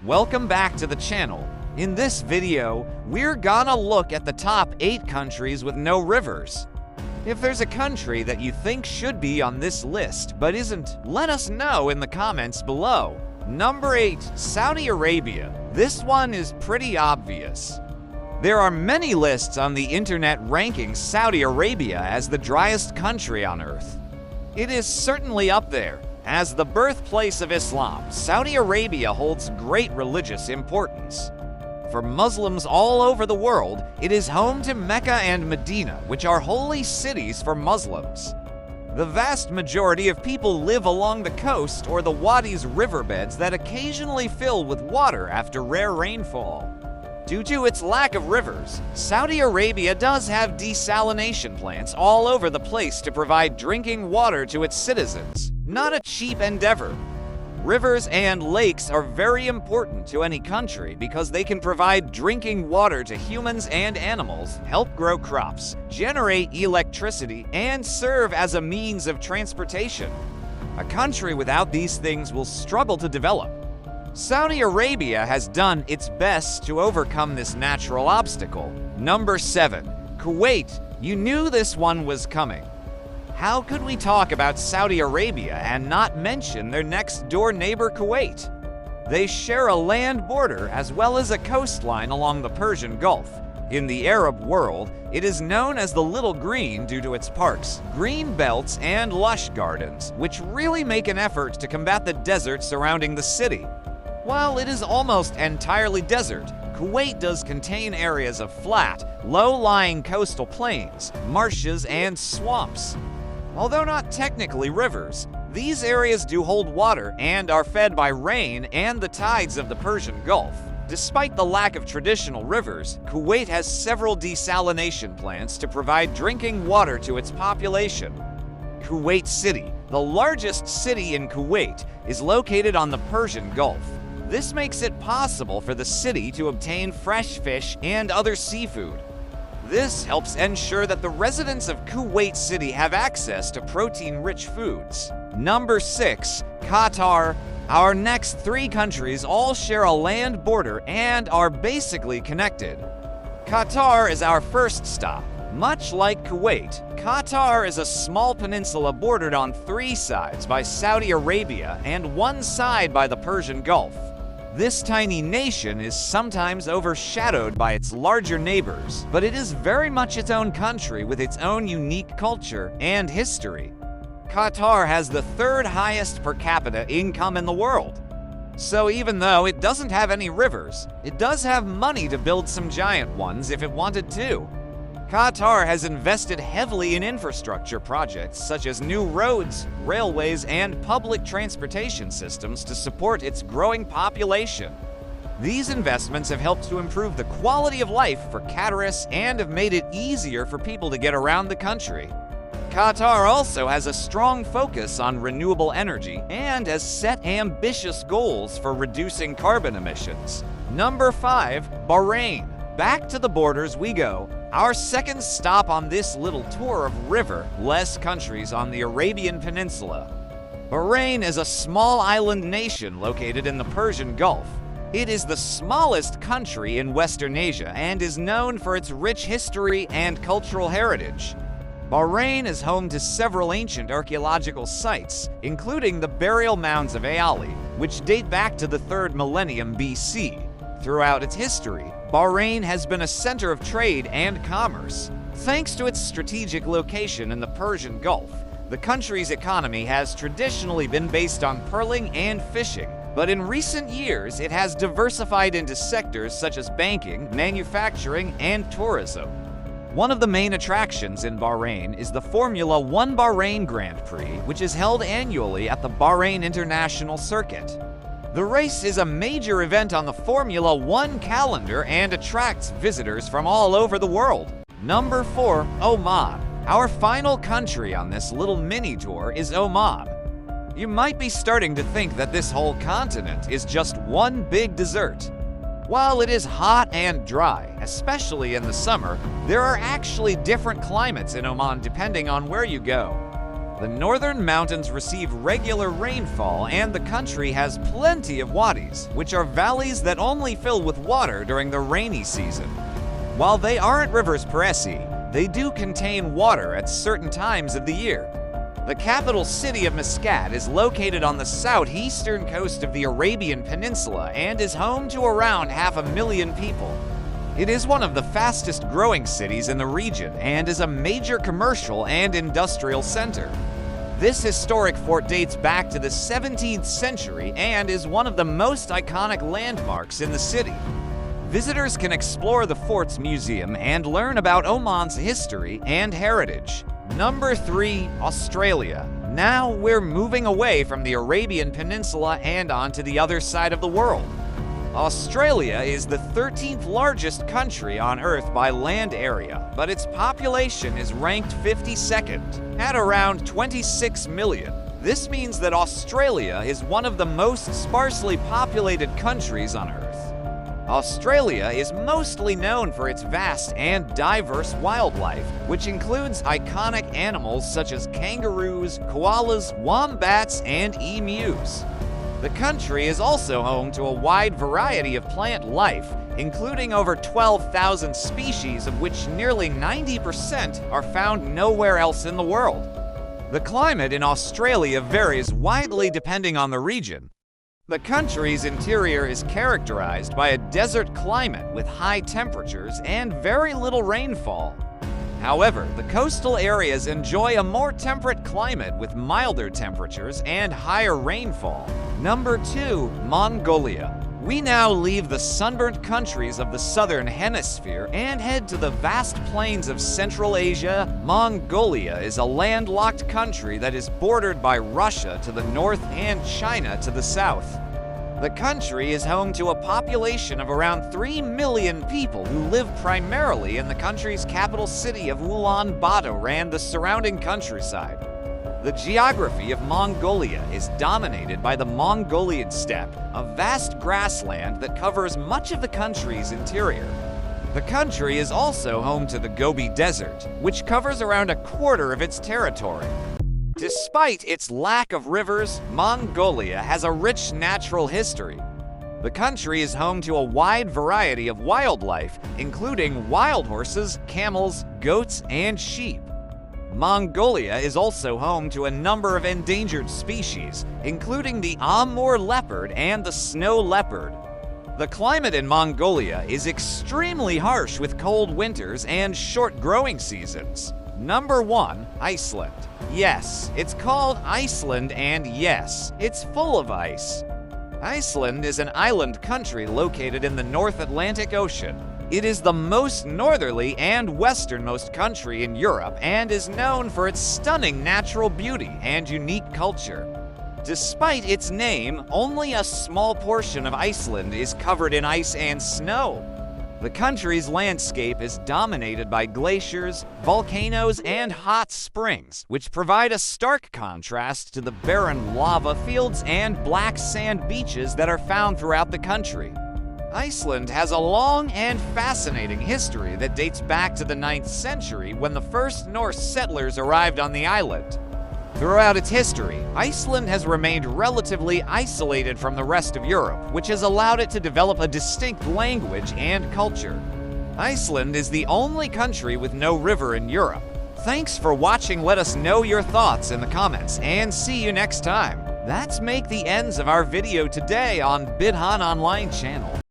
Welcome back to the channel. In this video, we're gonna look at the top 8 countries with no rivers. If there's a country that you think should be on this list but isn't, let us know in the comments below. Number 8, Saudi Arabia. This one is pretty obvious. There are many lists on the internet ranking Saudi Arabia as the driest country on earth. It is certainly up there. As the birthplace of Islam, Saudi Arabia holds great religious importance. For Muslims all over the world, it is home to Mecca and Medina, which are holy cities for Muslims. The vast majority of people live along the coast or the wadi's riverbeds that occasionally fill with water after rare rainfall. Due to its lack of rivers, Saudi Arabia does have desalination plants all over the place to provide drinking water to its citizens. Not a cheap endeavor. Rivers and lakes are very important to any country because they can provide drinking water to humans and animals, help grow crops, generate electricity, and serve as a means of transportation. A country without these things will struggle to develop. Saudi Arabia has done its best to overcome this natural obstacle. Number 7, Kuwait. You knew this one was coming. How could we talk about Saudi Arabia and not mention their next-door neighbor Kuwait? They share a land border as well as a coastline along the Persian Gulf. In the Arab world, it is known as the Little Green due to its parks, green belts, and lush gardens, which really make an effort to combat the desert surrounding the city. While it is almost entirely desert, Kuwait does contain areas of flat, low-lying coastal plains, marshes, and swamps. Although not technically rivers, these areas do hold water and are fed by rain and the tides of the Persian Gulf. Despite the lack of traditional rivers, Kuwait has several desalination plants to provide drinking water to its population. Kuwait City, the largest city in Kuwait, is located on the Persian Gulf. This makes it possible for the city to obtain fresh fish and other seafood. This helps ensure that the residents of Kuwait City have access to protein-rich foods. Number 6, Qatar. Our next 3 countries all share a land border and are basically connected. Qatar is our first stop. Much like Kuwait, Qatar is a small peninsula bordered on 3 sides by Saudi Arabia and 1 side by the Persian Gulf. This tiny nation is sometimes overshadowed by its larger neighbors, but it is very much its own country with its own unique culture and history. Qatar has the 3rd highest per capita income in the world. So even though it doesn't have any rivers, it does have money to build some giant ones if it wanted to. Qatar has invested heavily in infrastructure projects such as new roads, railways, and public transportation systems to support its growing population. These investments have helped to improve the quality of life for Qataris and have made it easier for people to get around the country. Qatar also has a strong focus on renewable energy and has set ambitious goals for reducing carbon emissions. Number 5, Bahrain. Back to the borders we go. Our second stop on this little tour of river-less countries on the Arabian Peninsula. Bahrain is a small island nation located in the Persian Gulf. It is the smallest country in Western Asia and is known for its rich history and cultural heritage. Bahrain is home to several ancient archaeological sites, including the burial mounds of Aali, which date back to the 3rd millennium BC. Throughout its history, Bahrain has been a center of trade and commerce. Thanks to its strategic location in the Persian Gulf, the country's economy has traditionally been based on pearling and fishing, but in recent years it has diversified into sectors such as banking, manufacturing, and tourism. One of the main attractions in Bahrain is the Formula 1 Bahrain Grand Prix, which is held annually at the Bahrain International Circuit. The race is a major event on the Formula 1 calendar and attracts visitors from all over the world. Number 4, Oman. Our final country on this little mini tour is Oman. You might be starting to think that this whole continent is just one big desert. While it is hot and dry, especially in the summer, there are actually different climates in Oman depending on where you go. The northern mountains receive regular rainfall, and the country has plenty of wadis, which are valleys that only fill with water during the rainy season. While they aren't rivers per se, they do contain water at certain times of the year. The capital city of Muscat is located on the southeastern coast of the Arabian Peninsula and is home to around 500,000 people. It is one of the fastest growing cities in the region and is a major commercial and industrial center. This historic fort dates back to the 17th century and is one of the most iconic landmarks in the city. Visitors can explore the fort's museum and learn about Oman's history and heritage. Number 3, Australia. Now we're moving away from the Arabian Peninsula and onto the other side of the world. Australia is the 13th largest country on Earth by land area, but its population is ranked 52nd, at around 26 million. This means that Australia is one of the most sparsely populated countries on Earth. Australia is mostly known for its vast and diverse wildlife, which includes iconic animals such as kangaroos, koalas, wombats, and emus. The country is also home to a wide variety of plant life, including over 12,000 species, of which nearly 90% are found nowhere else in the world. The climate in Australia varies widely depending on the region. The country's interior is characterized by a desert climate with high temperatures and very little rainfall. However, the coastal areas enjoy a more temperate climate with milder temperatures and higher rainfall. Number 2, Mongolia. We now leave the sunburnt countries of the southern hemisphere and head to the vast plains of Central Asia. Mongolia is a landlocked country that is bordered by Russia to the north and China to the south. The country is home to a population of around 3 million people who live primarily in the country's capital city of Ulaanbaatar and the surrounding countryside. The geography of Mongolia is dominated by the Mongolian steppe, a vast grassland that covers much of the country's interior. The country is also home to the Gobi Desert, which covers around a quarter of its territory. Despite its lack of rivers, Mongolia has a rich natural history. The country is home to a wide variety of wildlife, including wild horses, camels, goats, and sheep. Mongolia is also home to a number of endangered species, including the Amur leopard and the snow leopard. The climate in Mongolia is extremely harsh with cold winters and short growing seasons. Number 1, Iceland. Yes, it's called Iceland, and yes, it's full of ice. Iceland is an island country located in the North Atlantic Ocean. It is the most northerly and westernmost country in Europe and is known for its stunning natural beauty and unique culture. Despite its name, only a small portion of Iceland is covered in ice and snow. The country's landscape is dominated by glaciers, volcanoes, and hot springs, which provide a stark contrast to the barren lava fields and black sand beaches that are found throughout the country. Iceland has a long and fascinating history that dates back to the 9th century when the first Norse settlers arrived on the island. Throughout its history, Iceland has remained relatively isolated from the rest of Europe, which has allowed it to develop a distinct language and culture. Iceland is the only country with no river in Europe. Thanks for watching. Let us know your thoughts in the comments, and see you next time. That's make the ends of our video today on Bidhan Online channel.